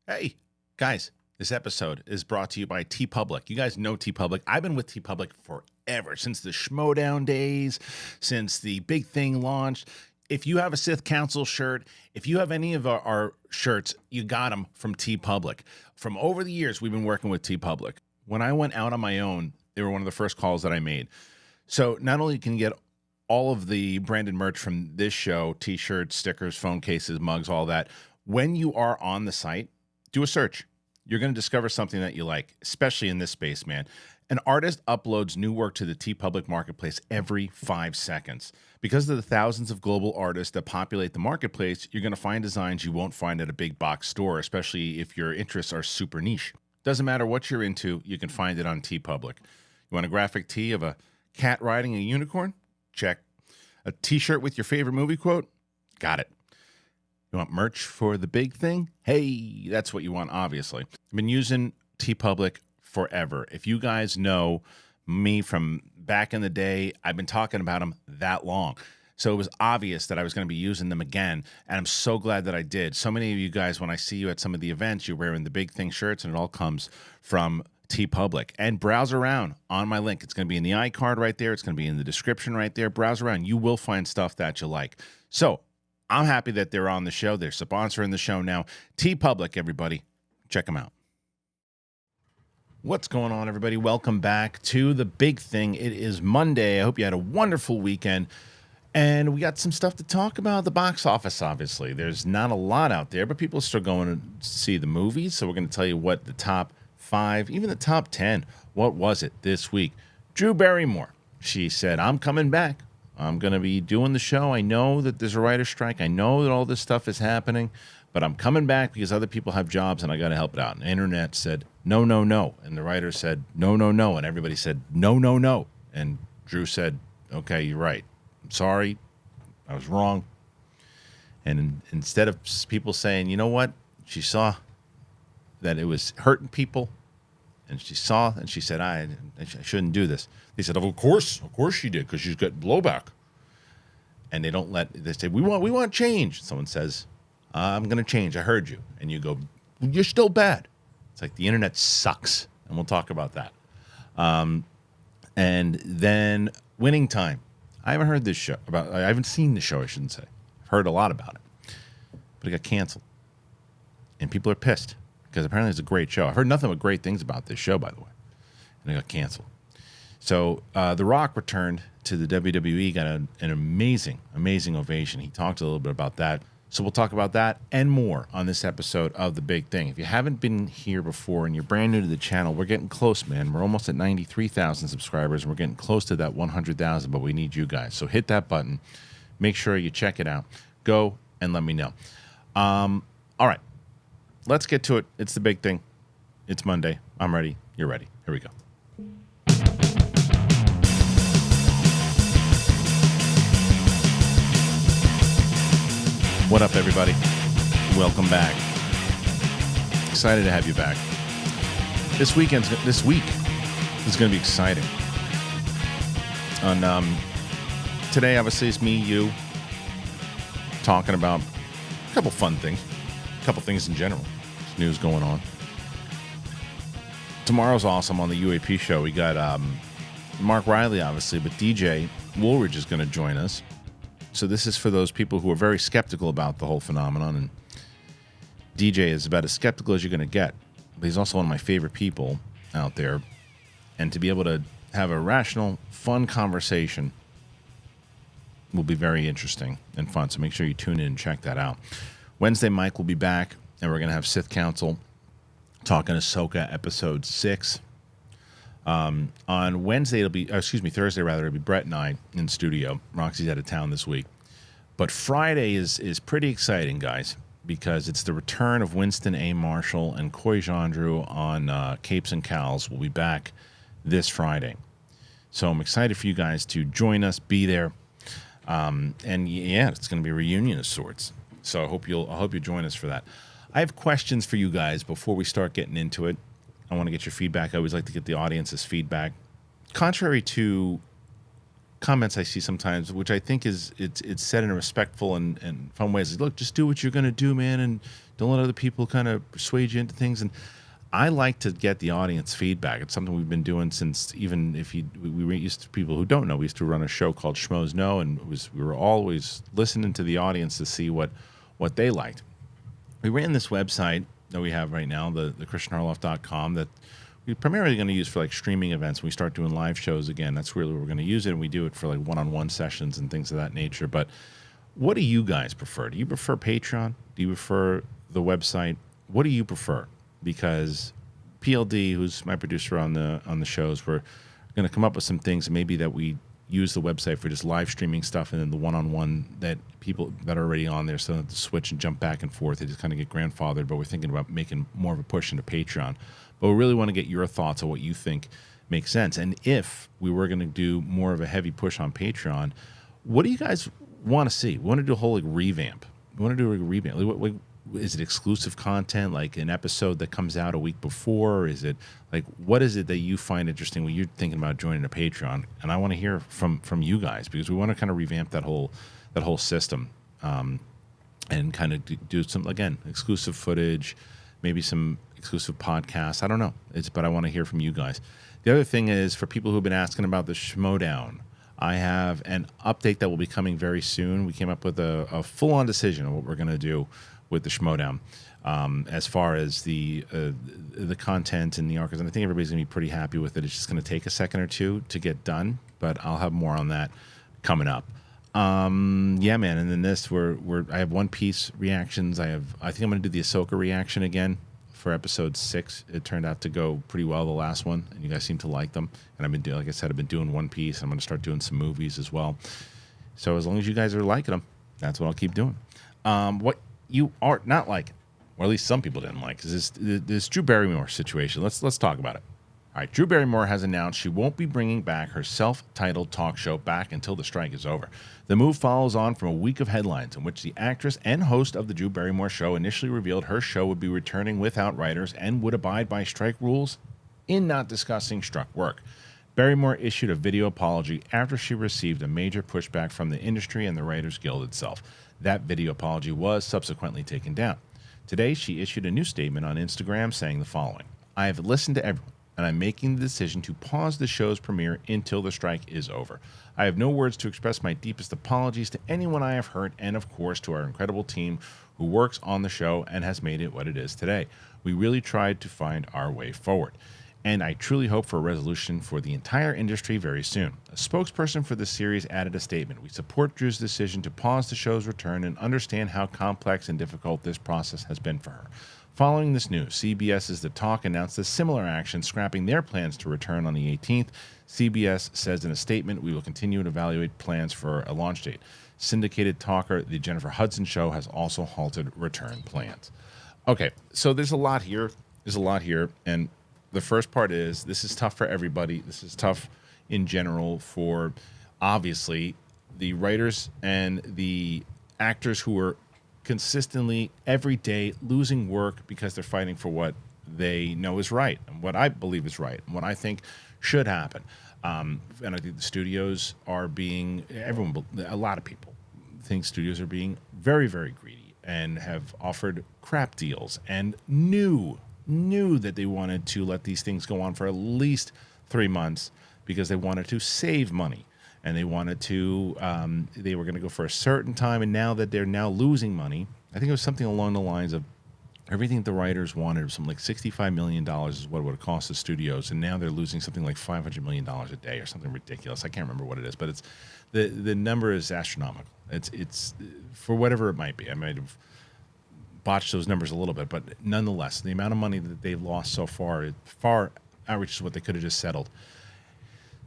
Hey, guys, this episode is brought to you by TeePublic. You guys know TeePublic. I've been with TeePublic forever, since the Schmodown days, since the big thing launched. If you have a Sith Council shirt, if you have any of our shirts, you got them from TeePublic. From over the years, we've been working with TeePublic. When I went out on my own, they were one of the first calls that I made. So not only can you get all of the branded merch from this show, t-shirts, stickers, phone cases, mugs, all that, when you are on the site, do a search. You're going to discover something that you like, especially in this space, man. An artist uploads new work to the TeePublic marketplace every 5 seconds. Because of the thousands of global artists that populate the marketplace, you're going to find designs you won't find at a big box store, especially if your interests are super niche. Doesn't matter what you're into, you can find it on TeePublic. You want a graphic tee of a cat riding a unicorn? Check. A t-shirt with your favorite movie quote? Got it. You want merch for the big thing? Hey, that's what you want, obviously. I've been using TeePublic forever. If you guys know me from back in the day, I've been talking about them that long. So it was obvious that I was going to be using them again, and I'm so glad that I did. So many of you guys, when I see you at some of the events, you're wearing the big thing shirts, and it all comes from TeePublic. And browse around on my link. It's going to be in the iCard right there. It's going to be in the description right there. Browse around. You will find stuff that you like. So I'm happy that they're on the show. They're sponsoring the show now. TeePublic, everybody. Check them out. What's going on, everybody? Welcome back to the big thing. It is Monday. I hope you had a wonderful weekend. And we got some stuff to talk about. The box office, obviously. There's not a lot out there, but people are still going to see the movies. So we're going to tell you what the top 5, even the top 10, what was it this week? Drew Barrymore. She said, I'm coming back. I'm going to be doing the show. I know that there's a writer's strike. I know that all this stuff is happening, but I'm coming back because other people have jobs and I got to help it out. And the internet said, no, no, no. And the writer said, no, no, no. And everybody said, no, no, no. And Drew said, okay, you're right. I'm sorry. I was wrong. And instead of people saying, you know what? She saw that it was hurting people. And she saw, and she said, I shouldn't do this. They said, of course she did, because she's got blowback. And they say, we want change. Someone says, I'm going to change. I heard you. And you go, you're still bad. It's like the internet sucks. And we'll talk about that. And then Winning Time. I haven't heard this show I haven't seen the show, I shouldn't say. I've heard a lot about it. But it got canceled. And people are pissed. Because apparently it's a great show. I've heard nothing but great things about this show, by the way. And it got canceled. So The Rock returned to the WWE, got an amazing, amazing ovation. He talked a little bit about that. So we'll talk about that and more on this episode of The Big Thing. If you haven't been here before and you're brand new to the channel, we're getting close, man. We're almost at 93,000 subscribers. And we're getting close to that 100,000, but we need you guys. So hit that button. Make sure you check it out. Go and let me know. All right. Let's get to it. It's the big thing. It's Monday. I'm ready. You're ready. Here we go. What up, everybody? Welcome back. Excited to have you back. This week is going to be exciting. And today, obviously, it's me, you, talking about a couple fun things. A couple things in general. There's news going on. Tomorrow's awesome on the UAP show. We got Mark Riley, obviously, but DJ Woolridge is going to join us. So this is for those people who are very skeptical about the whole phenomenon. And DJ is about as skeptical as you're going to get. But he's also one of my favorite people out there. And to be able to have a rational, fun conversation will be very interesting and fun. So make sure you tune in and check that out. Wednesday, Mike will be back, and we're going to have Sith Council talking Ahsoka Episode 6. On Thursday, it'll be Brett and I in studio. Roxy's out of town this week. But Friday is pretty exciting, guys, because it's the return of Winston A. Marshall and Coy Jandreau on Capes and Cowls. We'll be back this Friday. So I'm excited for you guys to join us, be there. And yeah, it's going to be a reunion of sorts. So I hope you join us for that. I have questions for you guys before we start getting into it. I want to get your feedback. I always like to get the audience's feedback. Contrary to comments I see sometimes, which I think is it's said in a respectful and fun ways. Is, look, just do what you're going to do, man, and don't let other people kind of persuade you into things. And I like to get the audience feedback. It's something we've been doing since, even if we used to, people who don't know, we used to run a show called Schmoes Know, and we were always listening to the audience to see what they liked. We ran this website that we have right now, the KristianHarloff.com, that we're primarily going to use for like streaming events. When we start doing live shows again, that's really where we're going to use it, and we do it for like one-on-one sessions and things of that nature. But what do you guys prefer? Do you prefer Patreon? Do you prefer the website? What do you prefer? Because PLD, who's my producer on the shows, we're going to come up with some things maybe that we use the website for just live streaming stuff, and then the one-on-one that people that are already on there, so that to switch and jump back and forth, they just kind of get grandfathered. But we're thinking about making more of a push into Patreon. But we really want to get your thoughts on what you think makes sense. And if we were going to do more of a heavy push on Patreon, what do you guys want to see? We want to do a whole like revamp. We want to do a revamp. Like, is it exclusive content, like an episode that comes out a week before? Is it like, what is it that you find interesting when you're thinking about joining a Patreon? And I want to hear from you guys, because we want to kind of revamp that whole system, and kind of do some, again, exclusive footage, maybe some exclusive podcasts. I don't know. But I want to hear from you guys. The other thing is, for people who've been asking about the Schmodown, I have an update that will be coming very soon. We came up with a full-on decision of what we're going to do with the Schmodown, as far as the content and the archives. And I think everybody's going to be pretty happy with it. It's just going to take a second or two to get done, but I'll have more on that coming up. Yeah, man. And then this, I have One Piece reactions. I think I'm going to do the Ahsoka reaction again for episode 6. It turned out to go pretty well, the last one, and you guys seem to like them. And I've been doing, like I said, I've been doing One Piece. I'm going to start doing some movies as well. So as long as you guys are liking them, that's what I'll keep doing. What you are not liking, or at least some people didn't like, is this Drew Barrymore situation. Let's talk about it. All right, Drew Barrymore has announced she won't be bringing back her self-titled talk show back until the strike is over. The move follows on from a week of headlines in which the actress and host of the Drew Barrymore show initially revealed her show would be returning without writers and would abide by strike rules in not discussing struck work. Barrymore issued a video apology after she received a major pushback from the industry and the Writers Guild itself. That video apology was subsequently taken down. Today, she issued a new statement on Instagram saying the following: "I have listened to everyone, and I'm making the decision to pause the show's premiere until the strike is over. I have no words to express my deepest apologies to anyone I have hurt, and of course to our incredible team who works on the show and has made it what it is today. We really tried to find our way forward, and I truly hope for a resolution for the entire industry very soon." A spokesperson for the series added a statement: "We support Drew's decision to pause the show's return and understand how complex and difficult this process has been for her." Following this news, CBS's The Talk announced a similar action, scrapping their plans to return on the 18th. CBS says in a statement, "We will continue to evaluate plans for a launch date." Syndicated talker The Jennifer Hudson Show has also halted return plans. Okay, so there's a lot here. And the first part is, this is tough for everybody. This is tough in general for, obviously, the writers and the actors who are consistently every day losing work because they're fighting for what they know is right and what I believe is right and what I think should happen. And I think the studios are being, a lot of people think studios are being very, very greedy and have offered crap deals and knew that they wanted to let these things go on for at least 3 months because they wanted to save money. And they wanted to, they were going to go for a certain time. And now that they're now losing money, I think it was something along the lines of everything the writers wanted was something like $65 million is what it would have cost the studios. And now they're losing something like $500 million a day or something ridiculous. I can't remember what it is, but it's the number is astronomical. It's for whatever it might be. I might have botched those numbers a little bit, but nonetheless, the amount of money that they've lost so far, it far outreaches what they could have just settled.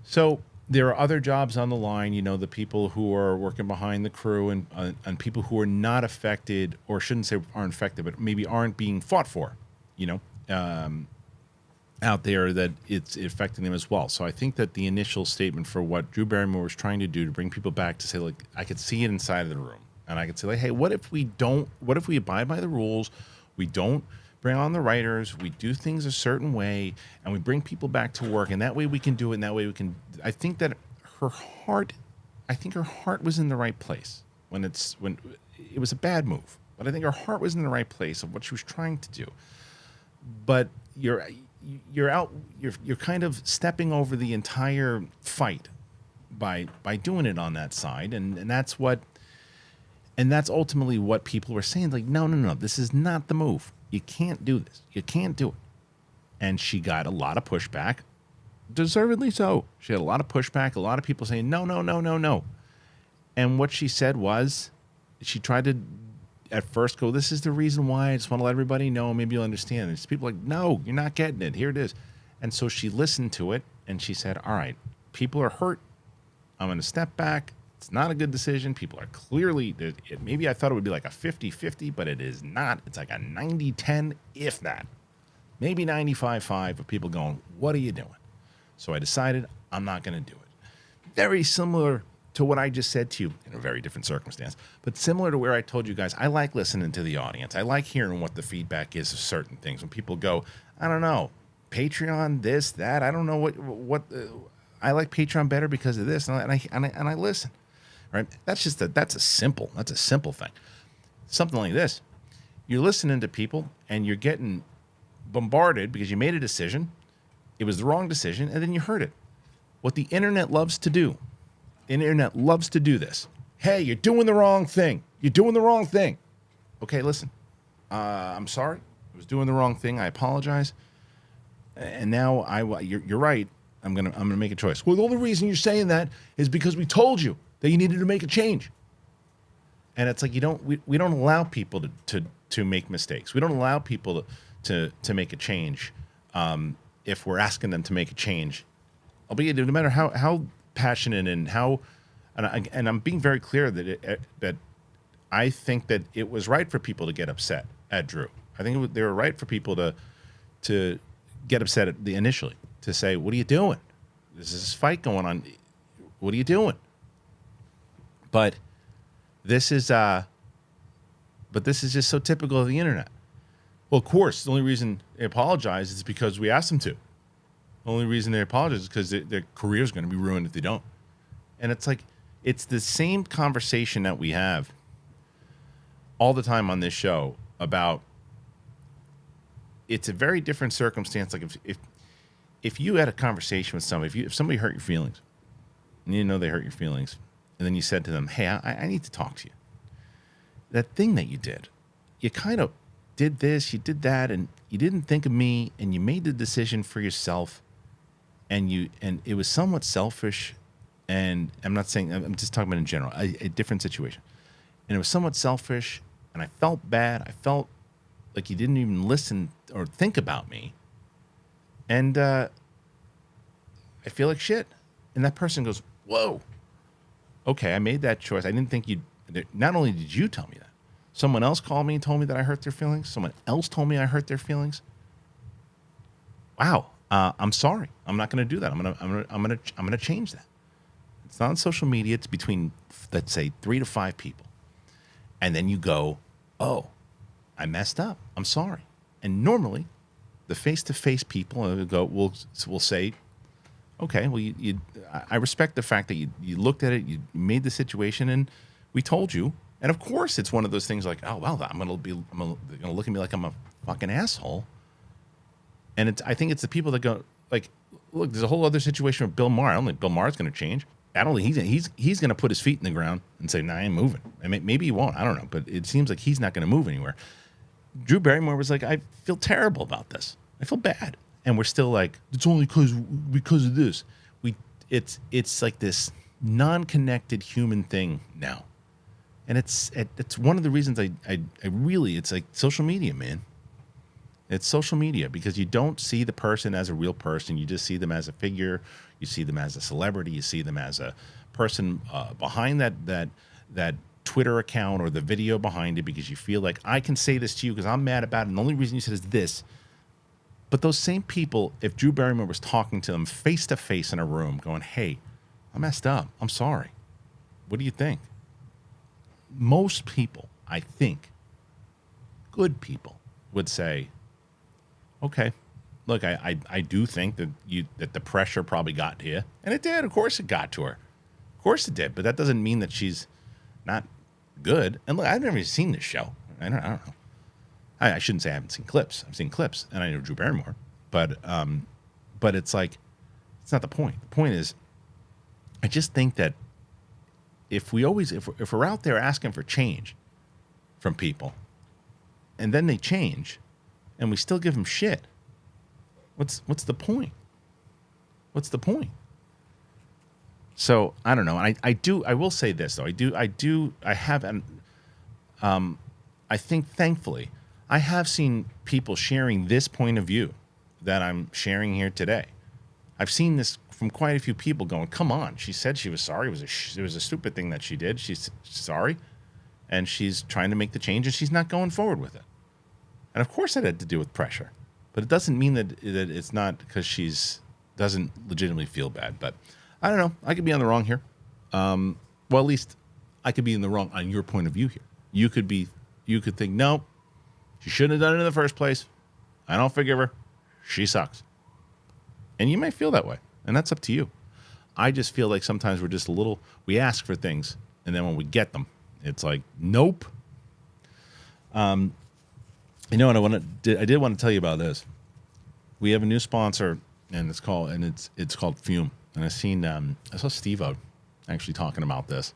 So there are other jobs on the line, the people who are working behind the crew and people who are not affected, or shouldn't say aren't affected, but maybe aren't being fought for, out there, that it's affecting them as well. So I think that the initial statement for what Drew Barrymore was trying to do to bring people back to say, like, I could see it inside of the room, and I could say, like, hey, what if we abide by the rules, we don't bring on the writers, we do things a certain way, and we bring people back to work, and that way we can do it, and that way we can. I think that her heart I think her heart was in the right place when it was a bad move, but I think her heart was in the right place of what she was trying to do. But you're kind of stepping over the entire fight by doing it on that side, and that's ultimately what people were saying. Like, no, this is not the move. You can't do this. You can't do it. And she got a lot of pushback, deservedly so. She had a lot of pushback, a lot of people saying, no. And what she said was, she tried to, at first, go, this is the reason why. I just want to let everybody know. Maybe you'll understand. And people like, no, you're not getting it. Here it is. And so she listened to it, and she said, all right, people are hurt. I'm going to step back. It's not a good decision. People are clearly, maybe I thought it would be like a 50-50, but it is not. It's like a 90-10, if that. Maybe 95-5 of people going, what are you doing? So I decided I'm not going to do it. Very similar to what I just said to you, in a very different circumstance, but similar to where I told you guys, I like listening to the audience. I like hearing what the feedback is of certain things. When people go, I don't know, Patreon, this, that, I don't know what I like Patreon better because of this, and I listen. Right? That's a simple thing. Something like this. You're listening to people and you're getting bombarded because you made a decision. It was the wrong decision, and then you heard it. What the internet loves to do. Internet loves to do this. Hey, you're doing the wrong thing. You're doing the wrong thing. Okay, listen. I'm sorry. I was doing the wrong thing. I apologize. And now you're right. I'm gonna make a choice. Well, the only reason you're saying that is because we told you that you needed to make a change. And it's like we don't allow people to make mistakes. We don't allow people to make a change if we're asking them to make a change. Albeit, no matter how passionate and how, and I'm being very clear that I think that it was right for people to get upset at Drew. I think they were right for people to get upset initially, to say, what are you doing? There's this fight going on. What are you doing? But this is just so typical of the internet. Well, of course, the only reason they apologize is because we asked them to. The only reason they apologize is because their career is going to be ruined if they don't. And it's like, it's the same conversation that we have all the time on this show about, it's a very different circumstance. Like if you had a conversation with somebody, if somebody hurt your feelings, and you know they hurt your feelings, and then you said to them, hey, I need to talk to you. That thing that you did, you kind of did this, you did that, and you didn't think of me, and you made the decision for yourself, and it was somewhat selfish, and I'm not saying, I'm just talking about in general, a different situation. And it was somewhat selfish, and I felt bad. I felt like you didn't even listen or think about me. And I feel like shit. And that person goes, whoa. Okay, I made that choice. I didn't think not only did you tell me that, someone else called me and told me that I hurt their feelings. Someone else told me I hurt their feelings. Wow. I'm sorry. I'm not going to do that. I'm going to change that. It's not on social media. It's between, let's say, 3 to 5 people. And then you go, oh, I messed up. I'm sorry. And normally, the face-to-face people will say, okay, well, I respect the fact that you looked at it, you made the situation, and we told you. And of course, it's one of those things like, oh, well, they're gonna look at me like I'm a fucking asshole. And I think it's the people that go, like, look, there's a whole other situation with Bill Maher. I don't think Bill Maher's going to change. I don't think he's going to put his feet in the ground and say, nah, I ain't moving. I mean, maybe he won't. I don't know. But it seems like he's not going to move anywhere. Drew Barrymore was like, I feel terrible about this. I feel bad. And we're still like, it's only because of this. It's like this non-connected human thing now. And it's one of the reasons I really, it's like social media, man. It's social media because you don't see the person as a real person. You just see them as a figure. You see them as a celebrity. You see them as a person behind that Twitter account or the video behind it, because you feel like I can say this to you because I'm mad about it. And the only reason you said is this. But those same people, if Drew Barrymore was talking to them face to face in a room going, hey, I messed up. I'm sorry. What do you think? Most people, I think, good people would say, okay, look, I do think that the pressure probably got to you. And it did. Of course it got to her. Of course it did, but that doesn't mean that she's not good. And look, I've never even seen this show. I don't know. I shouldn't say I haven't seen clips. I've seen clips, and I know Drew Barrymore, but it's like, it's not the point. The point is, I just think that if we're out there asking for change from people, and then they change, and we still give them shit, what's the point? What's the point? So I don't know. And I will say this though. I think thankfully I have seen people sharing this point of view that I'm sharing here today. I've seen this from quite a few people going, come on, she said she was sorry. It was a stupid thing that she did. She's sorry, and she's trying to make the change, and she's not going forward with it. And of course that had to do with pressure, but it doesn't mean that it's not because she's doesn't legitimately feel bad. But I don't know. I could be on the wrong here. Well, at least I could be in the wrong on your point of view here. You could think, no, she shouldn't have done it in the first place. I don't forgive her. She sucks. And you may feel that way, and that's up to you. I just feel like sometimes we ask for things, and then when we get them, it's like, nope. You know what I did want to tell you about this. We have a new sponsor, and it's called Fume. And I saw Steve-O actually talking about this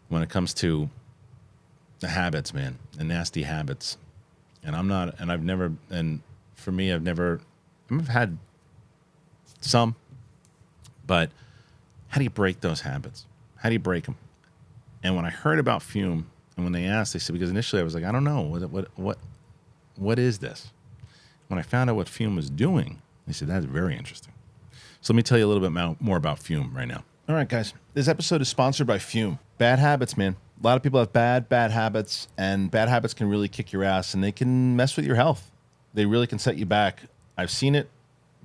when it comes to the habits, man, the nasty habits. And I've had some, but how do you break those habits? How do you break them? And when I heard about Fume, and when they asked, they said, because initially I was like, I don't know, what is this? When I found out what Fume was doing, they said, that's very interesting. So let me tell you a little bit more about Fume right now. All right, guys, this episode is sponsored by Fume. Bad habits, man. A lot of people have bad habits, and bad habits can really kick your ass, and they can mess with your health. They really can set you back. I've seen it,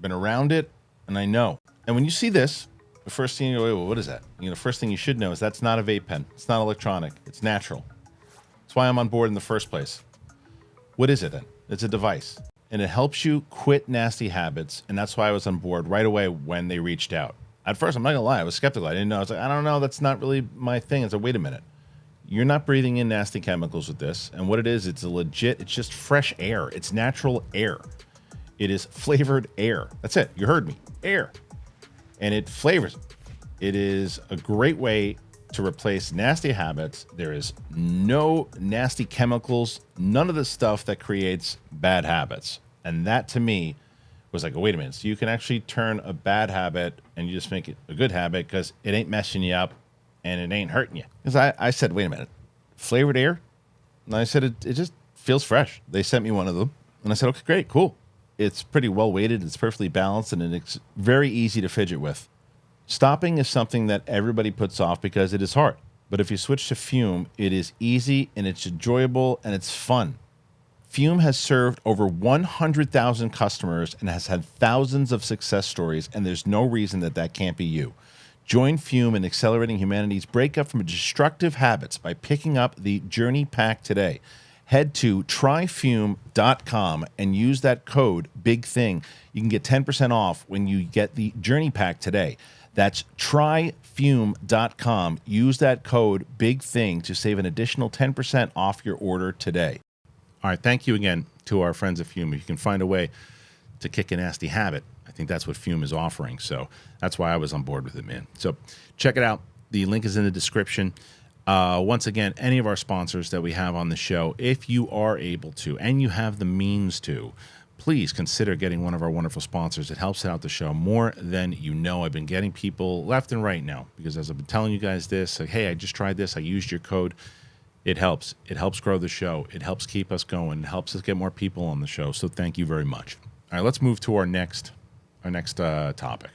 been around it, and I know. And when you see this, the first thing you go, well, what is that? The first thing you should know is that's not a vape pen. It's not electronic. It's natural. That's why I'm on board in the first place. What is it then? It's a device, and it helps you quit nasty habits, and that's why I was on board right away when they reached out. At first, I'm not gonna lie, I was skeptical. I didn't know. I was like, I don't know, that's not really my thing. It's like, wait a minute. You're not breathing in nasty chemicals with this, and what it is, it's just fresh air. It's natural air. It is flavored air. That's it. You heard me. Air. And it flavors it. It is a great way to replace nasty habits. There is no nasty chemicals, none of the stuff that creates bad habits. And that to me was like, wait a minute. So you can actually turn a bad habit and you just make it a good habit because it ain't messing you up and it ain't hurting you. Because I said, wait a minute, flavored air? And I said, it just feels fresh. They sent me one of them. And I said, okay, great, cool. It's pretty well weighted. It's perfectly balanced, and it's very easy to fidget with. Stopping is something that everybody puts off because it is hard. But if you switch to Fume, it is easy, and it's enjoyable, and it's fun. Fume has served over 100,000 customers and has had thousands of success stories, and there's no reason that can't be you. Join Fume in accelerating humanity's breakup from destructive habits by picking up the Journey Pack today. Head to tryfume.com and use that code BIGTHING. You can get 10% off when you get the Journey Pack today. That's tryfume.com. Use that code BIGTHING to save an additional 10% off your order today. All right, thank you again to our friends at Fume. If you can find a way to kick a nasty habit, I think that's what Fume is offering. So that's why I was on board with it, man. So check it out. The link is in the description. Once again, any of our sponsors that we have on the show, if you are able to and you have the means to, please consider getting one of our wonderful sponsors. It helps out the show more than you know. I've been getting people left and right now because as I've been telling you guys this, like, hey, I just tried this. I used your code. It helps. It helps grow the show. It helps keep us going. It helps us get more people on the show. So thank you very much. All right, let's move to our next topic.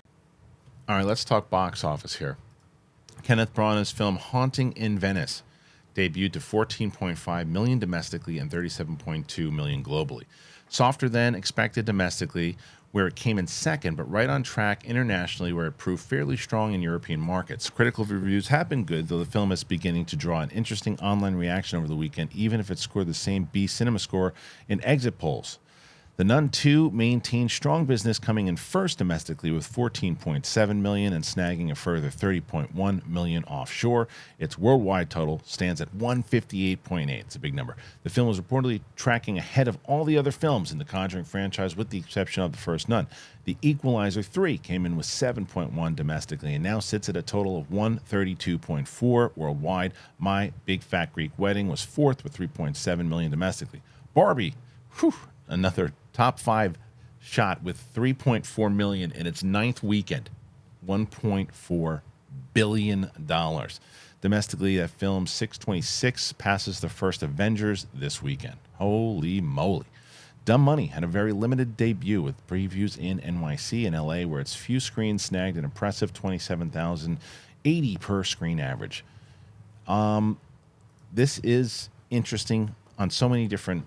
All right, let's talk box office here. Kenneth Branagh's film Haunting in Venice debuted to $14.5 million domestically and $37.2 million globally. Softer than expected domestically, where it came in second, but right on track internationally, where it proved fairly strong in European markets. Critical reviews have been good, though the film is beginning to draw an interesting online reaction over the weekend, even if it scored the same B cinema score in exit polls. The Nun 2 maintained strong business, coming in first domestically with $14.7 million and snagging a further $30.1 million offshore. Its worldwide total stands at $158.8. It's a big number. The film was reportedly tracking ahead of all the other films in the Conjuring franchise, with the exception of The First Nun. The Equalizer 3 came in with $7.1 domestically and now sits at a total of $132.4 worldwide. My Big Fat Greek Wedding was fourth with $3.7 million domestically. Barbie, another top 5 shot with $3.4 million in its 9th weekend, $1.4 billion. Domestically, that film 626 passes the first Avengers this weekend. Holy moly. Dumb Money had a very limited debut with previews in NYC and LA, where its few screens snagged an impressive 27,080 per screen average. This is interesting on so many different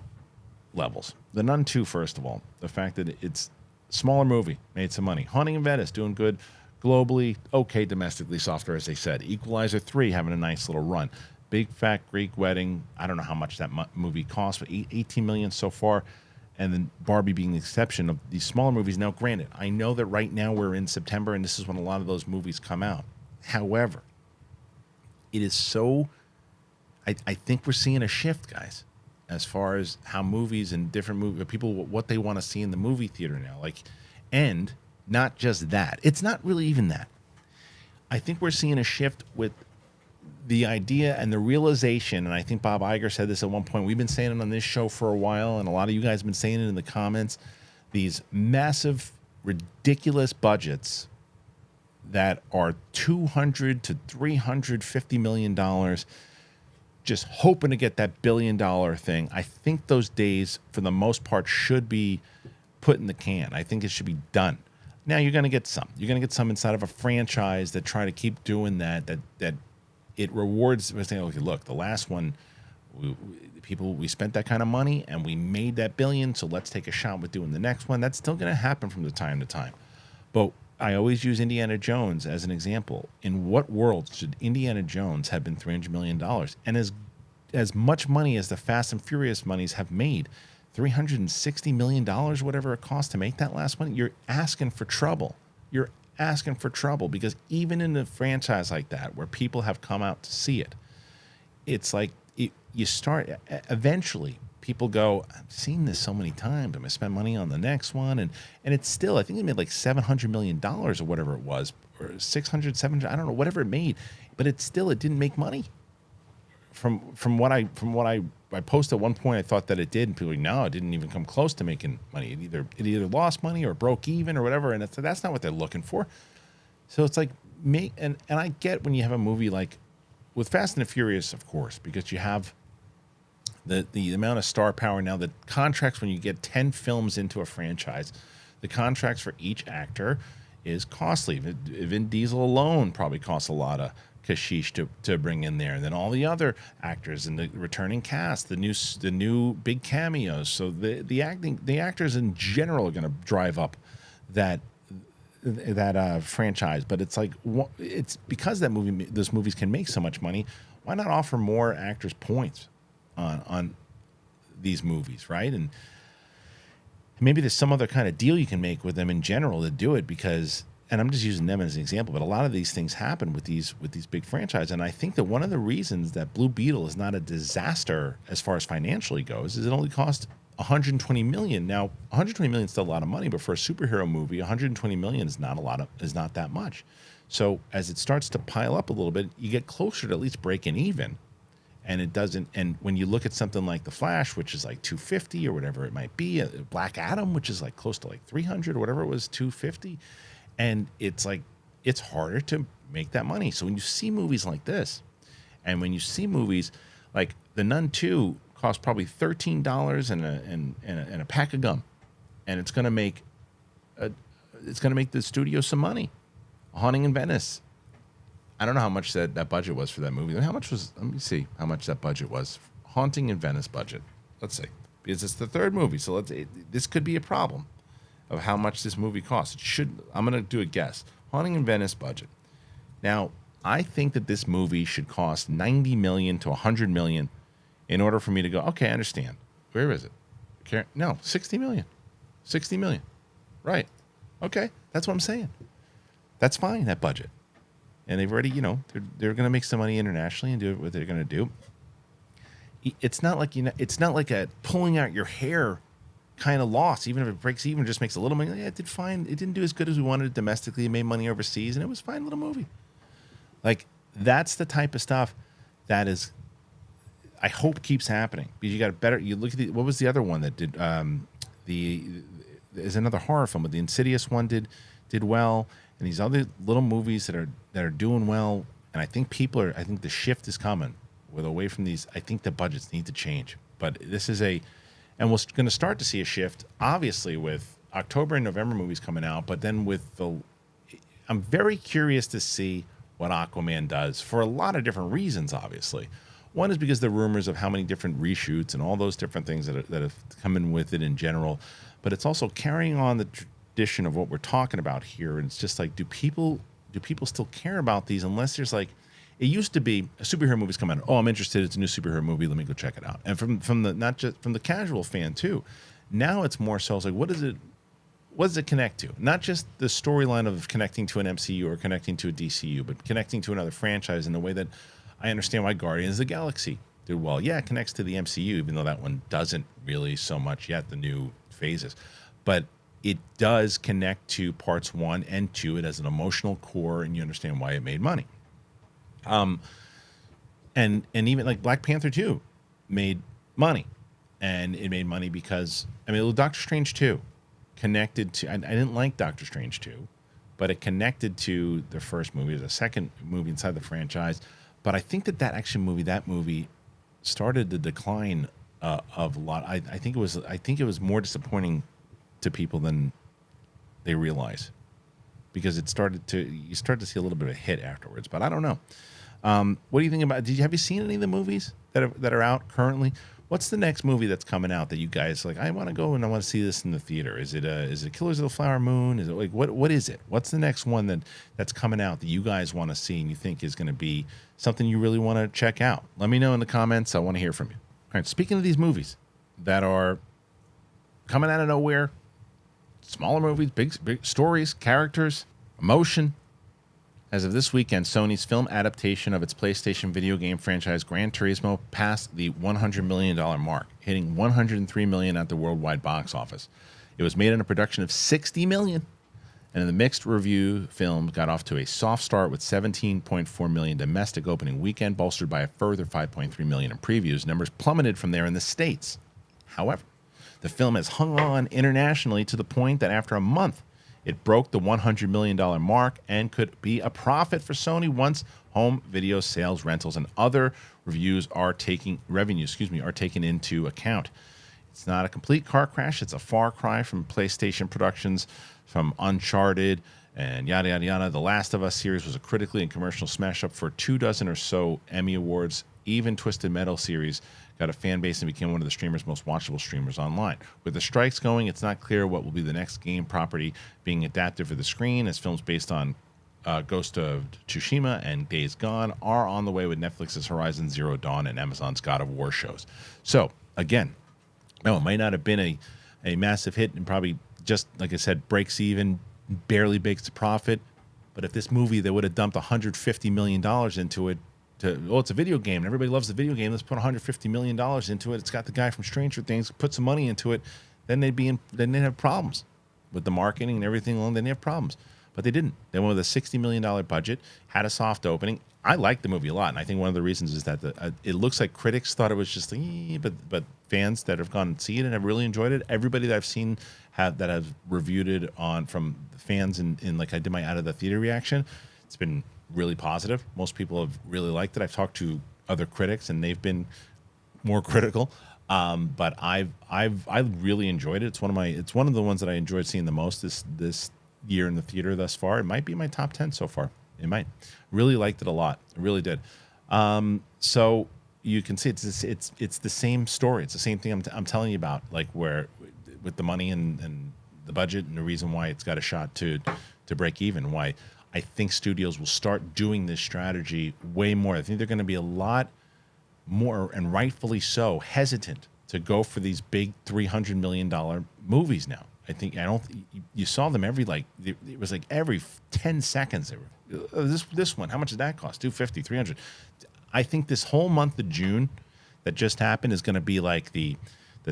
levels. The Nun 2, first of all, the fact that it's a smaller movie, made some money. Haunting in Venice, doing good globally, okay domestically, softer, as they said. Equalizer 3, having a nice little run. Big Fat Greek Wedding, I don't know how much that movie cost, but $18 million so far. And then Barbie being the exception of these smaller movies. Now, granted, I know that right now we're in September, and this is when a lot of those movies come out. However, it is so... I think we're seeing a shift, guys, as far as how movies and different movie people, what they want to see in the movie theater now. And not just that. It's not really even that. I think we're seeing a shift with the idea and the realization, and I think Bob Iger said this at one point. We've been saying it on this show for a while, and a lot of you guys have been saying it in the comments. These massive, ridiculous budgets that are $200 to $350 million, just hoping to get that $1 billion thing. I think those days, for the most part, should be put in the can. I think it should be done. Now, you're going to get some. You're going to get some inside of a franchise that try to keep doing that it rewards. We're saying, okay, look, the last one, we spent that kind of money and we made that $1 billion, so let's take a shot with doing the next one. That's still going to happen from time to time. But I always use Indiana Jones as an example. In what world should Indiana Jones have been $300 million? And as much money as the Fast and Furious monies have made, $360 million, whatever it cost to make that last one, you're asking for trouble. You're asking for trouble, because even in a franchise like that, where people have come out to see it, it's like you start, eventually people go, I've seen this so many times, I'm going to spend money on the next one. And it's still, I think it made like $700 million or whatever it was, or 700, I don't know, whatever it made, but it didn't make money. From what I posted at one point, I thought that it did, and people were like, no, it didn't even come close to making money. It either lost money or broke even or whatever, and that's not what they're looking for. So it's like, and I get when you have a movie like with Fast and the Furious, of course, because you have the amount of star power now. The contracts, when you get 10 films into a franchise, the contracts for each actor is costly. Vin Diesel alone probably costs a lot of cashish to bring in there, and then all the other actors and the returning cast, the new big cameos. So the actors in general are going to drive up that franchise. But it's like, it's because those movies can make so much money. Why not offer more actors points on these movies, right? And maybe there's some other kind of deal you can make with them in general to do it, because. And I'm just using them as an example, but a lot of these things happen with these big franchises. And I think that one of the reasons that Blue Beetle is not a disaster as far as financially goes is it only cost $120 million. Now, $120 million is still a lot of money, but for a superhero movie, $120 million is not that much. So as it starts to pile up a little bit, you get closer to at least breaking even. And it doesn't. And when you look at something like The Flash, which is like 250 or whatever it might be, Black Adam, which is like close to like 300 or whatever it was, 250. And it's like, it's harder to make that money. So when you see movies like this, and when you see movies like The Nun 2 cost probably $13 and a pack of gum, and it's going to make the studio some money. Haunting in Venice, I don't know how much that budget was for that movie. Let me see how much that budget was. Haunting in Venice budget. Let's see, because it's the third movie, so this could be a problem of how much this movie costs. I'm going to do a guess. Haunting in Venice budget. Now, I think that this movie should cost $90 million to $100 million in order for me to go, okay, I understand. Where is it? No, $60 million. 60 million. Right. Okay. That's what I'm saying. That's fine, that budget. And they've already, they're going to make some money internationally and do what they're going to do. It's not like, it's not like a pulling out your hair kind of loss. Even if it breaks even, just makes a little money. Yeah, it did fine. It didn't do as good as we wanted it domestically. It made money overseas, and it was a fine little movie. Like, that's the type of stuff that is, I hope, keeps happening. Because you got a better, you look at what was the other one that did, there's another horror film, but the Insidious one did well, and these other little movies that are doing well. And I think I think the shift is coming with away from these. I think the budgets need to change, but this is and we're going to start to see a shift, obviously, with October and November movies coming out. But then I'm very curious to see what Aquaman does for a lot of different reasons. Obviously, one is because the rumors of how many different reshoots and all those different things that have come in with it in general. But it's also carrying on the tradition of what we're talking about here. And it's just like, do people still care about these unless there's like, it used to be a superhero movie's come out. Oh, I'm interested. It's a new superhero movie. Let me go check it out. And from the, not just from the casual fan too. Now it's more so it's like, what does it connect to? Not just the storyline of connecting to an MCU or connecting to a DCU, but connecting to another franchise in the way that I understand why Guardians of the Galaxy did well. Yeah, it connects to the MCU, even though that one doesn't really so much yet, the new phases. But it does connect to parts 1 and 2. It has an emotional core, and you understand why it made money. And even like Black Panther 2 made money. And it made money because, Doctor Strange 2 connected to, I didn't like Doctor Strange 2, but it connected to the first movie. It was a second movie inside the franchise. But I think that movie started the decline of a lot. I think it was more disappointing to people than they realize, because you start to see a little bit of a hit afterwards. But I don't know. What do you think about? Have you seen any of the movies that are out currently? What's the next movie that's coming out that you guys like? I want to go and I want to see this in the theater. Is it Killers of the Flower Moon? Is it like what is it? What's the next one that's coming out that you guys want to see and you think is going to be something you really want to check out? Let me know in the comments. I want to hear from you. All right. Speaking of these movies that are coming out of nowhere, smaller movies, big stories, characters, emotion. As of this weekend, Sony's film adaptation of its PlayStation video game franchise Gran Turismo passed the $100 million mark, hitting $103 million at the worldwide box office. It was made in a production of $60 million, and in the mixed review, film got off to a soft start with $17.4 million domestic opening weekend, bolstered by a further $5.3 million in previews. Numbers plummeted from there in the States. However, the film has hung on internationally to the point that after a month, it broke the $100 million mark and could be a profit for Sony once home video sales, rentals, and other revenues are taken into account. It's not a complete car crash. It's a far cry from PlayStation productions, from Uncharted and yada, yada, yada. The Last of Us series was a critically and commercial smash up for 24 or so Emmy Awards. Even Twisted Metal series got a fan base and became one of the streamers' most watchable streamers online. With the strikes going, it's not clear what will be the next game property being adapted for the screen, as films based on Ghost of Tsushima and Days Gone are on the way with Netflix's Horizon Zero Dawn and Amazon's God of War shows. So, again, no, it might not have been a massive hit and probably just, like I said, breaks even, barely makes a profit. But if this movie, they would have dumped $150 million into it, it's a video game and everybody loves the video game, let's put $150 million into it. It's got the guy from Stranger Things, put some money into it, then they'd have problems with the marketing and everything along. Then they have problems. But they didn't. They went with a $60 million budget, had a soft opening. I like the movie a lot, and I think one of the reasons is that it looks like critics thought it was just but fans that have gone and seen it and have really enjoyed it. Everybody that I've seen that have reviewed it from fans in like I did my out of the theater reaction, it's been really positive. Most people have really liked it. I've talked to other critics and they've been more critical. But I really enjoyed it. It's one of the ones that I enjoyed seeing the most this year in the theater thus far. It might be my top 10 so far. It might. Really liked it a lot. I really did. So you can see it's the same story. It's the same thing I'm telling you about, like where with the money and the budget and the reason why it's got a shot to break even. Why I think studios will start doing this strategy way more. I think they're going to be a lot more, and rightfully so, hesitant to go for these big $300 million movies now. I think I don't. You saw them every it was like every 10 seconds. They were this one. How much did that cost? $250, $300. I think this whole month of June that just happened is going to be like the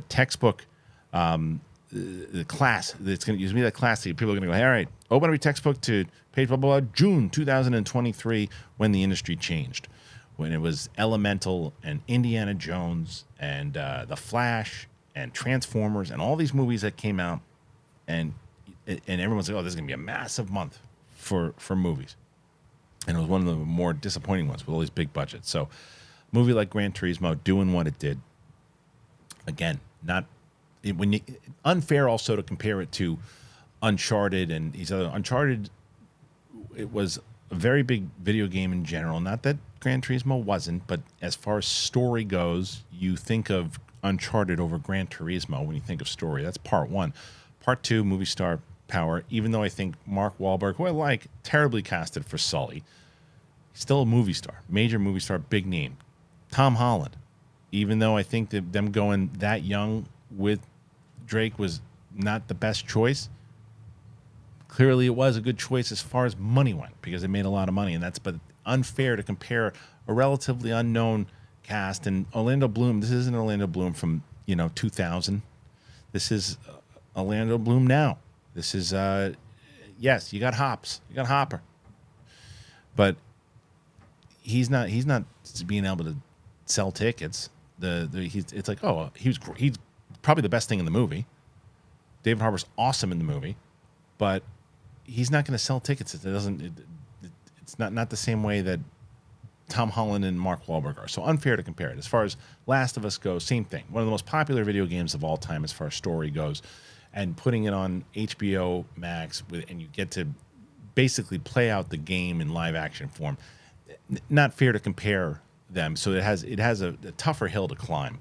textbook, the class. It's going to use me that class. People are going to go, all right, open every textbook to page blah blah blah. June 2023 when the industry changed, when it was Elemental and Indiana Jones and The Flash and Transformers and all these movies that came out. And everyone's like, oh, this is going to be a massive month for movies. And it was one of the more disappointing ones with all these big budgets. So a movie like Gran Turismo doing what it did, again, unfair also to compare it to Uncharted and these other. Uncharted, it was a very big video game in general. Not that Gran Turismo wasn't, but as far as story goes, you think of Uncharted over Gran Turismo when you think of story. That's part one. Part two, movie star power, even though I think Mark Wahlberg, who I like, terribly casted for Sully, still a movie star, major movie star, big name. Tom Holland, even though I think that them going that young with Drake was not the best choice, clearly it was a good choice as far as money went because it made a lot of money, but unfair to compare a relatively unknown cast. And Orlando Bloom, this isn't Orlando Bloom from 2000. This is Orlando Bloom now. This is yes, you got Hops, you got Hopper, but he's not being able to sell tickets. It's like, oh, he's probably the best thing in the movie. David Harbour's awesome in the movie, but he's not going to sell tickets. It's not the same way that Tom Holland and Mark Wahlberg are. So unfair to compare it. As far as Last of Us goes, same thing. One of the most popular video games of all time as far as story goes. And putting it on HBO Max, and you get to basically play out the game in live action form. Not fair to compare them, so it has a tougher hill to climb.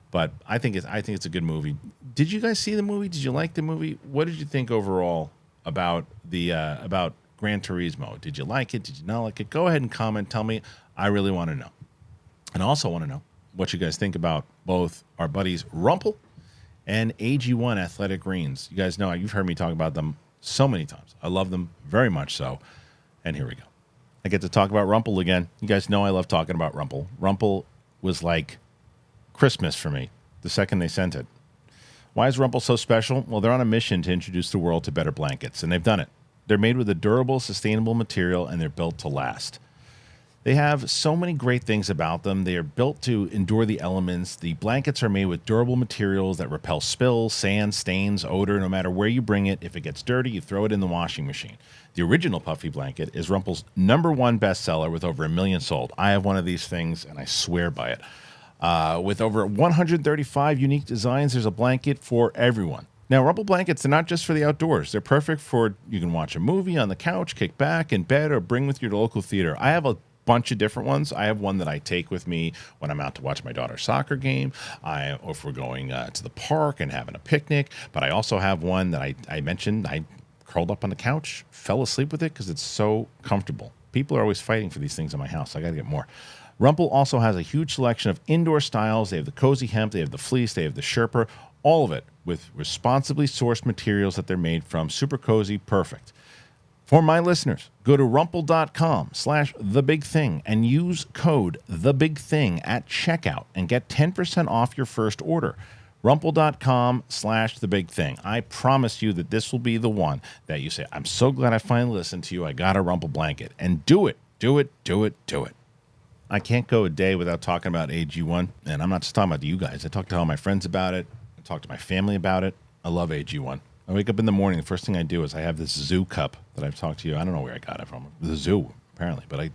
But I think it's a good movie. Did you guys see the movie? Did you like the movie? What did you think overall about about Gran Turismo? Did you like it? Did you not like it? Go ahead and comment. Tell me. I really want to know. And I also want to know what you guys think about both our buddies RUMPL and AG1 Athletic Greens. You guys know, you've heard me talk about them so many times. I love them very much so. And here we go. I get to talk about RUMPL again. You guys know I love talking about RUMPL. RUMPL was like Christmas for me the second they sent it. Why is RUMPL so special? Well, they're on a mission to introduce the world to better blankets, and they've done it. They're made with a durable, sustainable material, and they're built to last. They have so many great things about them. They are built to endure the elements. The blankets are made with durable materials that repel spills, sand, stains, odor. No matter where you bring it, if it gets dirty, you throw it in the washing machine. The original puffy blanket is RUMPL's #1 bestseller with over 1 million sold. I have one of these things, and I swear by it. With over 135 unique designs, there's a blanket for everyone. Now, RUMPL blankets are not just for the outdoors. They're perfect for, you can watch a movie on the couch, kick back in bed, or bring with you to the local theater. I have a bunch of different ones. I have one that I take with me when I'm out to watch my daughter's soccer game, or if we're going to the park and having a picnic. But I also have one that I mentioned. I curled up on the couch, fell asleep with it because it's so comfortable. People are always fighting for these things in my house. I got to get more. RUMPL also has a huge selection of indoor styles. They have the cozy hemp, they have the fleece, they have the Sherpa, all of it with responsibly sourced materials that they're made from. Super cozy, perfect. For my listeners, go to rumpl.com/thebigthing and use code thebigthing at checkout and get 10% off your first order. Rumpl.com/thebigthing. I promise you that this will be the one that you say, I'm so glad I finally listened to you. I got a RUMPL blanket. And do it. Do it. Do it. Do it. I can't go a day without talking about AG1. And I'm not just talking about you guys. I talk to all my friends about it. I talk to my family about it. I love AG1. I wake up in the morning, the first thing I do is I have this zoo cup that I've talked to you. I don't know where I got it from. The zoo, apparently. But I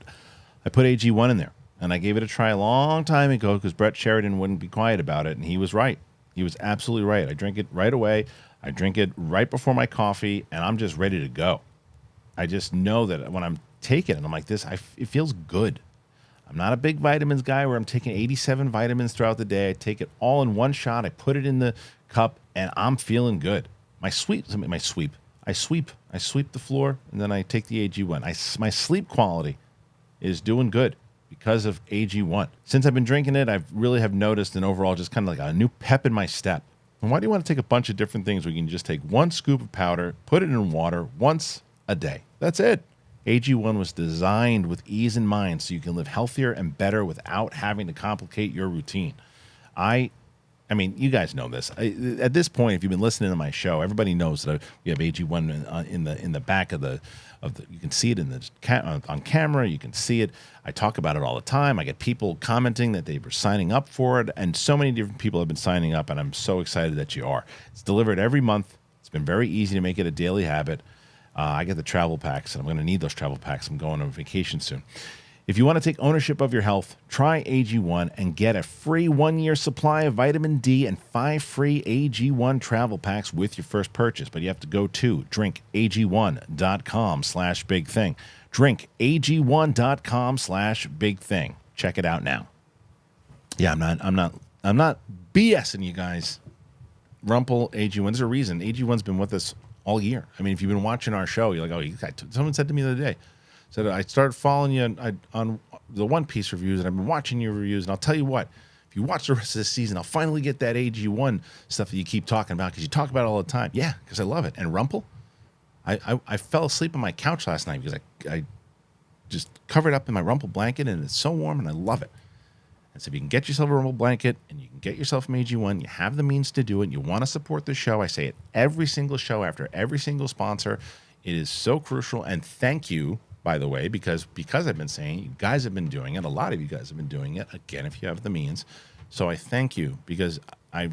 put AG1 in there. And I gave it a try a long time ago because Brett Sheridan wouldn't be quiet about it. And he was right. He was absolutely right. I drink it right away. I drink it right before my coffee. And I'm just ready to go. I just know that when I'm taking it, I'm like this, it feels good. I'm not a big vitamins guy where I'm taking 87 vitamins throughout the day. I take it all in one shot. I put it in the cup, and I'm feeling good. I sweep the floor, and then I take the AG1. My sleep quality is doing good because of AG1. Since I've been drinking it, I really have noticed an overall just kind of like a new pep in my step. And why do you want to take a bunch of different things when you can just take one scoop of powder, put it in water once a day? That's it. AG1 was designed with ease in mind so you can live healthier and better without having to complicate your routine. I mean, you guys know this. At this point, if you've been listening to my show, everybody knows that we have AG1 in the back of the. You can see it in the on camera. You can see it. I talk about it all the time. I get people commenting that they were signing up for it, and so many different people have been signing up, and I'm so excited that you are. It's delivered every month. It's been very easy to make it a daily habit. I get the travel packs, and I'm going to need those travel packs. I'm going on vacation soon. If you want to take ownership of your health, try AG1 and get a free 1-year supply of vitamin D and 5 free AG1 travel packs with your first purchase. But you have to go to drinkag1.com/bigthing. drinkag1.com/bigthing. Check it out now. Yeah, I'm not BSing you guys. RUMPL, AG1. There's a reason. AG1's been with us all year. I mean, if you've been watching our show, you're like, oh, someone said to me the other day, said, I started following you on the One Piece reviews, and I've been watching your reviews, and I'll tell you what, if you watch the rest of this season, I'll finally get that AG1 stuff that you keep talking about, because you talk about it all the time. Yeah, because I love it. And RUMPL, I fell asleep on my couch last night because I just covered up in my RUMPL blanket, and it's so warm, and I love it. And so if you can get yourself a RUMPL blanket, and you can get yourself some AG1, you have the means to do it, you want to support the show, I say it every single show after every single sponsor. It is so crucial, and thank you, by the way, because I've been saying, you guys have been doing it. A lot of you guys have been doing it, again, if you have the means. So I thank you, because I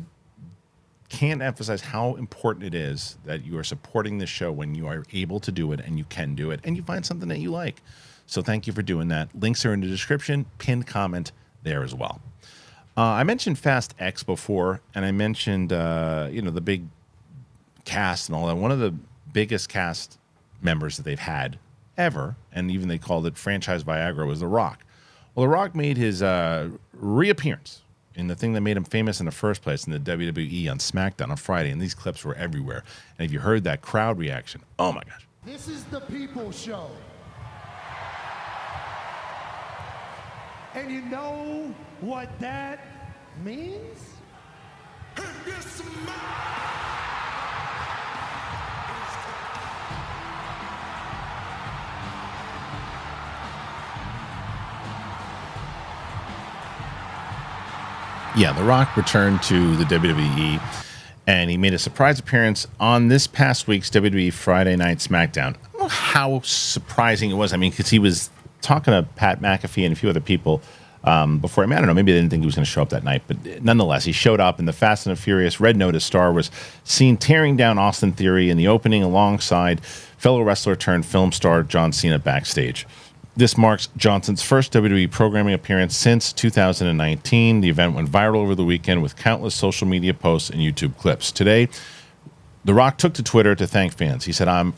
can't emphasize how important it is that you are supporting this show when you are able to do it, and you can do it, and you find something that you like. So thank you for doing that. Links are in the description, pinned comment there as well. I mentioned Fast X before, and I mentioned the big cast and all that. One of the biggest cast members that they've had ever, and even they called it franchise Viagra, was The Rock. Well, The Rock made his reappearance in the thing that made him famous in the first place in the WWE on Smackdown on Friday, and these clips were everywhere. And if you heard that crowd reaction, oh my gosh. This is the People Show. And you know what that means? Yeah, The Rock returned to the WWE, and he made a surprise appearance on this past week's WWE Friday Night Smackdown. I don't know how surprising it was. I mean, because he was talking to Pat McAfee and a few other people before him. I don't know, maybe they didn't think he was going to show up that night, but nonetheless, he showed up, and the Fast and the Furious Red Notice star was seen tearing down Austin Theory in the opening alongside fellow wrestler turned film star John Cena backstage. This marks Johnson's first WWE programming appearance since 2019. The event went viral over the weekend with countless social media posts and YouTube clips. Today, The Rock took to Twitter to thank fans. He said, I'm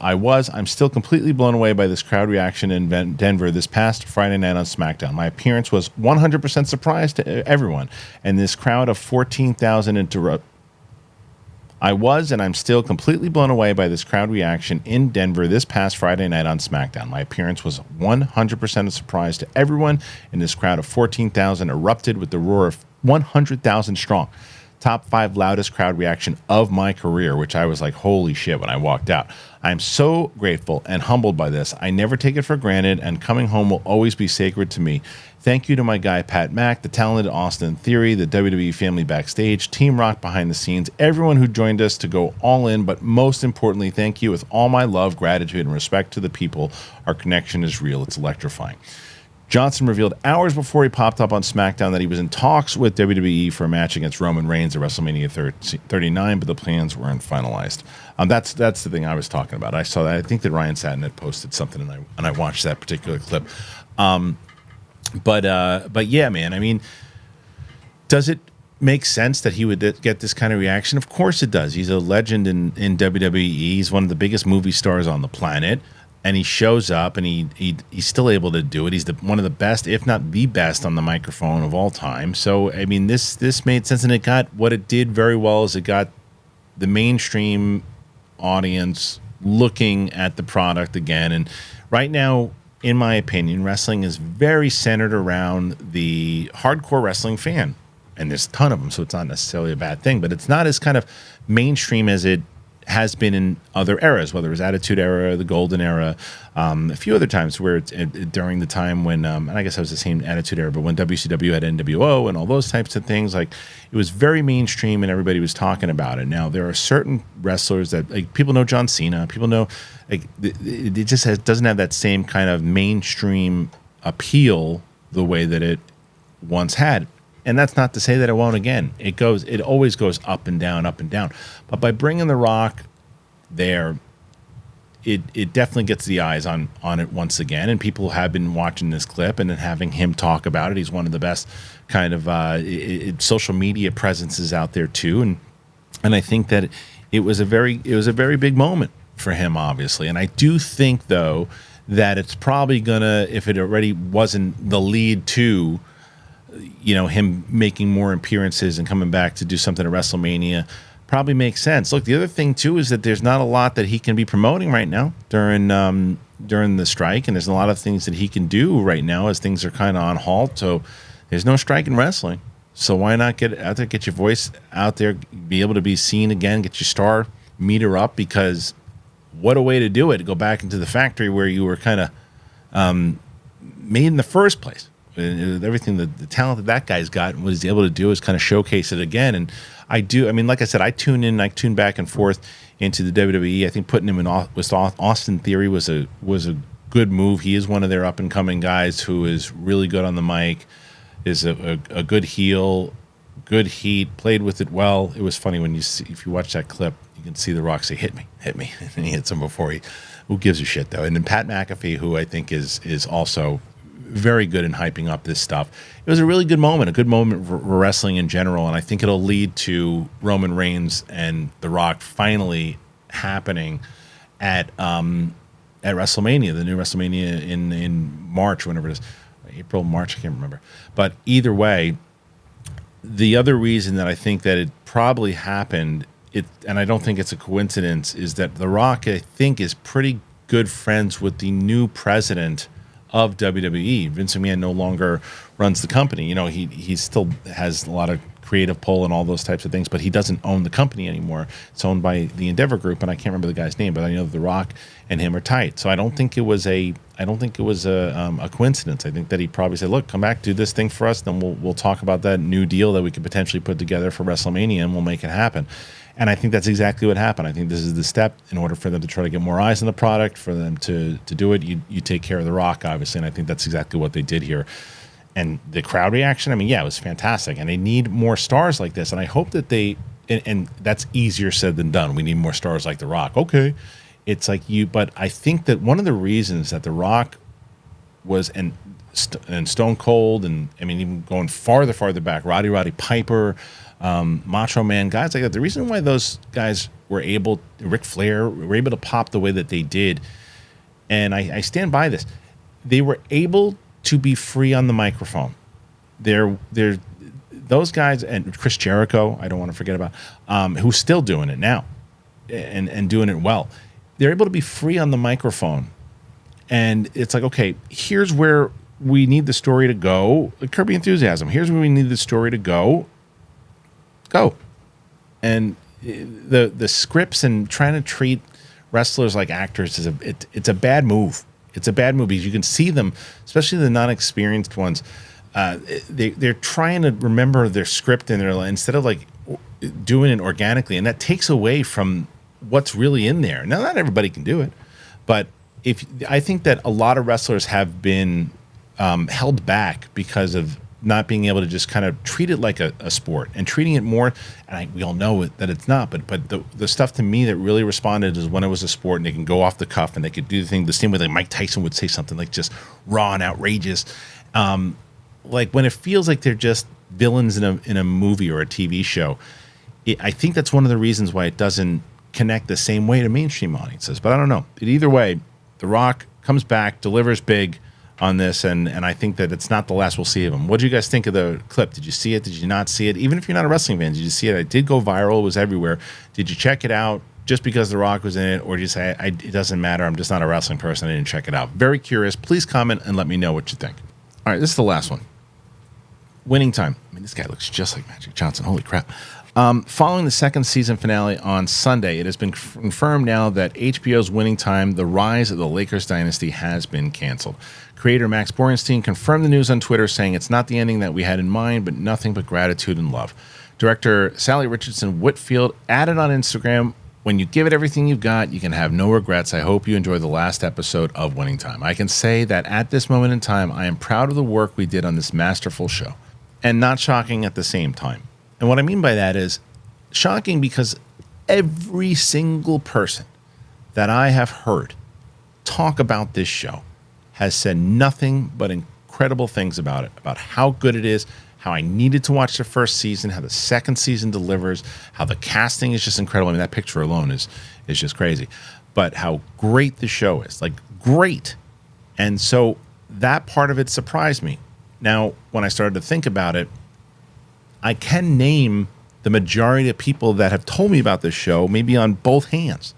still completely blown away by this crowd reaction in Denver this past Friday night on SmackDown. My appearance was 100% surprise to everyone, and this crowd of 14,000 I'm still completely blown away by this crowd reaction in Denver this past Friday night on SmackDown. My appearance was 100% a surprise to everyone, and this crowd of 14,000 erupted with the roar of 100,000 strong. Top 5 loudest crowd reaction of my career, which I was like, holy shit, when I walked out. I'm so grateful and humbled by this. I never take it for granted, and coming home will always be sacred to me. Thank you to my guy, Pat Mack, the talented Austin Theory, the WWE family backstage, Team Rock behind the scenes, everyone who joined us to go all in, but most importantly, thank you with all my love, gratitude, and respect to the people. Our connection is real. It's electrifying. Johnson revealed hours before he popped up on SmackDown that he was in talks with WWE for a match against Roman Reigns at WrestleMania 39, but the plans weren't finalized. That's the thing I was talking about. I saw that. I think that Ryan Satin had posted something, and I watched that particular clip. But yeah, man. I mean, does it make sense that he would get this kind of reaction? Of course it does. He's a legend in WWE. He's one of the biggest movie stars on the planet. And he shows up, and he's still able to do it. He's one of the best, if not the best, on the microphone of all time. So, I mean, this made sense, and it got what it did very well is it got the mainstream audience looking at the product again. And right now, in my opinion, wrestling is very centered around the hardcore wrestling fan. and there's a ton of them, so it's not necessarily a bad thing, but it's not as kind of mainstream as it has been in other eras, whether it was Attitude Era, the Golden Era, a few other times where it's during the time when, and I guess it was the same Attitude Era, but when WCW had NWO and all those types of things, like it was very mainstream and everybody was talking about it. Now there are certain wrestlers that like people know John Cena, people know like it just doesn't have that same kind of mainstream appeal the way that it once had. And that's not to say that it won't again. It always goes up and down, up and down. But by bringing The Rock there, it definitely gets the eyes on it once again. And people have been watching this clip and then having him talk about it. He's one of the best kind of social media presences out there too. And I think that it was a very big moment for him, obviously. And I do think though that it's probably gonna, if it already wasn't the lead to, you know, him making more appearances and coming back to do something at WrestleMania probably makes sense. Look, the other thing too is that there's not a lot that he can be promoting right now during the strike, and there's a lot of things that he can do right now as things are kind of on halt. So there's no strike in wrestling. So why not get out there, get your voice out there, be able to be seen again, get your star meter up? Because what a way to do it! Go back into the factory where you were kind of made in the first place. Everything, the talent that guy's got and what he's able to do is kind of showcase it again. And I mean, like I said, I tune back and forth into the WWE. I think putting him in with Austin Theory was a good move. He is one of their up and coming guys who is really good on the mic, is a good heel, good heat, played with it well. It was funny when if you watch that clip, you can see The Rock say, hit me. And he hits him before who gives a shit though. And then Pat McAfee, who I think is also very good in hyping up this stuff. It was a really good moment, for wrestling in general, and I think it'll lead to Roman Reigns and The Rock finally happening at WrestleMania, the new WrestleMania in March, whenever it is, April, March, I can't remember. But either way, the other reason that I think that it probably happened, and I don't think it's a coincidence, is that The Rock, I think, is pretty good friends with the new president of WWE. Vince McMahon no longer runs the company. You know, he still has a lot of creative pull and all those types of things, but he doesn't own the company anymore. It's owned by the Endeavor Group, and I can't remember the guy's name, but I know The Rock and him are tight. So I don't think it was a coincidence. I think that he probably said, "Look, come back, do this thing for us, then we'll talk about that new deal that we could potentially put together for WrestleMania, and we'll make it happen." And I think that's exactly what happened. I think this is the step in order for them to try to get more eyes on the product, for them to do it. You take care of The Rock, obviously, and I think that's exactly what they did here. And the crowd reaction, I mean, yeah, it was fantastic. And they need more stars like this. And I hope that and that's easier said than done. We need more stars like The Rock. Okay. It's like but I think that one of the reasons that The Rock was, and Stone Cold, and I mean, even going farther back, Roddy Piper, Macho Man, guys like that. The reason why those guys were able, Ric Flair, were able to pop the way that they did, and I stand by this, they were able to be free on the microphone. They're those guys, and Chris Jericho, I don't want to forget about, who's still doing it now, and doing it well. They're able to be free on the microphone, and it's like, okay, here's where we need the story to go. Kirby Enthusiasm. Here's where we need the story to go. And the scripts and trying to treat wrestlers like actors it's a bad move. It's a bad move because you can see them, especially the non-experienced ones. They're trying to remember their script and instead of like doing it organically, and that takes away from what's really in there. Now, not everybody can do it, but I think that a lot of wrestlers have been held back because of not being able to just kind of treat it like a sport and treating it more. And we all know that it's not, but the stuff to me that really responded is when it was a sport and they can go off the cuff and they could do the thing the same way that Mike Tyson would say something like just raw and outrageous. Like when it feels like they're just villains in a movie or a TV show, I think that's one of the reasons why it doesn't connect the same way to mainstream audiences. But I don't know. Either way, The Rock comes back, delivers big on this, and I think that it's not the last we'll see of him. What do you guys think of the clip? Did you see it? Did you not see it? Even if you're not a wrestling fan, did you see it? It did go viral. It was everywhere. Did you check it out just because The Rock was in it, or did you say, it doesn't matter, I'm just not a wrestling person, I didn't check it out? Very curious. Please comment and let me know what you think. All right, this is the last one. Winning Time. I mean, this guy looks just like Magic Johnson. Holy crap. Following the second season finale on Sunday, it has been confirmed now that HBO's Winning Time, The Rise of the Lakers Dynasty, has been canceled. Creator Max Borenstein confirmed the news on Twitter, saying it's not the ending that we had in mind, but nothing but gratitude and love. Director Sally Richardson Whitfield added on Instagram, when you give it everything you've got, you can have no regrets. I hope you enjoy the last episode of Winning Time. I can say that at this moment in time, I am proud of the work we did on this masterful show, and not shocking at the same time. And what I mean by that is shocking because every single person that I have heard talk about this show has said nothing but incredible things about it, about how good it is, how I needed to watch the first season, how the second season delivers, how the casting is just incredible. I mean, that picture alone is just crazy. But how great the show is, like great. And so that part of it surprised me. Now, when I started to think about it, I can name the majority of people that have told me about this show, maybe on both hands.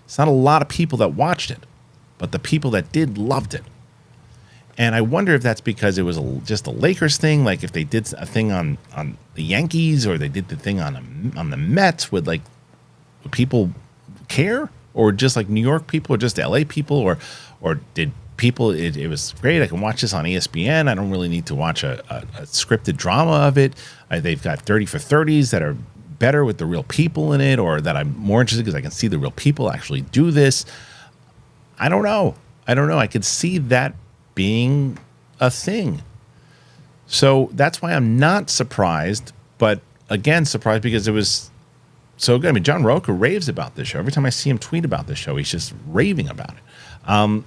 It's not a lot of people that watched it, but the people that did loved it. And I wonder if that's because it was just a Lakers thing, like if they did a thing on the Yankees, or they did the thing on the Mets, would people care, or just like New York people, or just LA people, or did people? It was great. I can watch this on ESPN. I don't really need to watch a scripted drama of it. They've got 30 for 30s that are better with the real people in it, or that I'm more interested because I can see the real people actually do this. I don't know. I could see that being a thing. So that's why I'm not surprised, but again, surprised because it was so good. I mean, John Roca raves about this show. Every time I see him tweet about this show, he's just raving about it.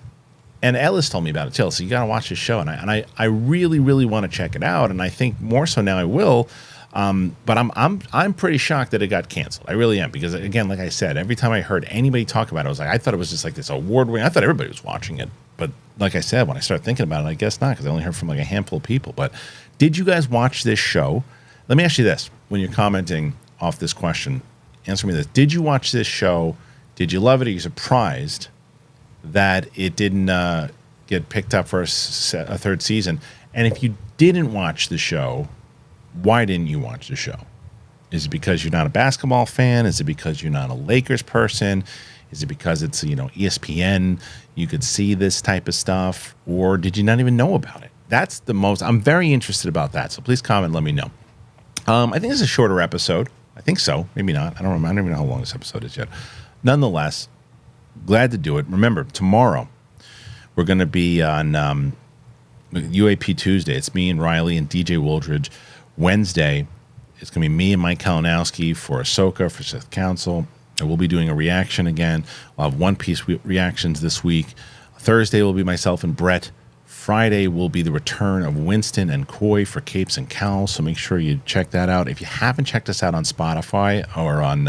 And Ellis told me about it too. So you got to watch this show, and I really, really want to check it out, and I think more so now I will. But I'm pretty shocked that it got canceled. I really am, because again, like I said, every time I heard anybody talk about it, I thought it was just like this award winning. I thought everybody was watching it, but like I said, when I started thinking about it, I guess not, because I only heard from like a handful of people. But did you guys watch this show? Let me ask you this: when you're commenting off this question, answer me this: did you watch this show? Did you love it? Are you surprised that it didn't get picked up for a third season? And if you didn't watch the show, why didn't you watch the show? Is it because you're not a basketball fan? Is it because you're not a Lakers person? Is it because it's, ESPN, you could see this type of stuff? Or did you not even know about it? That's the most, I'm very interested about that. So please comment, let me know. I think this is a shorter episode. I think so. Maybe not. I don't remember. I don't even know how long this episode is yet. Nonetheless, glad to do it. Remember, tomorrow we're going to be on UAP Tuesday. It's me and Riley and DJ Wooldridge. Wednesday, it's going to be me and Mike Kalinowski for Ahsoka, for Sith Council. And we'll be doing a reaction again. We'll have One Piece reactions this week. Thursday will be myself and Brett. Friday will be the return of Winston and Coy for Capes and Cowls, so make sure you check that out. If you haven't checked us out on Spotify or on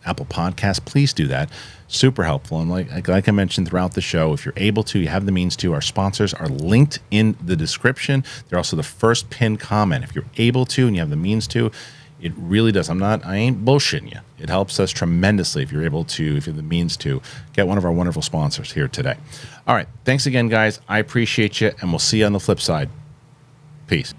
Apple Podcasts, please do that. Super helpful. And like I mentioned throughout the show, if you're able to, you have the means to, our sponsors are linked in the description. They're also the first pinned comment. If you're able to and you have the means to, it really does. I ain't bullshitting you. It helps us tremendously if you're able to, if you have the means to, get one of our wonderful sponsors here today. All right. Thanks again, guys. I appreciate you, and we'll see you on the flip side. Peace.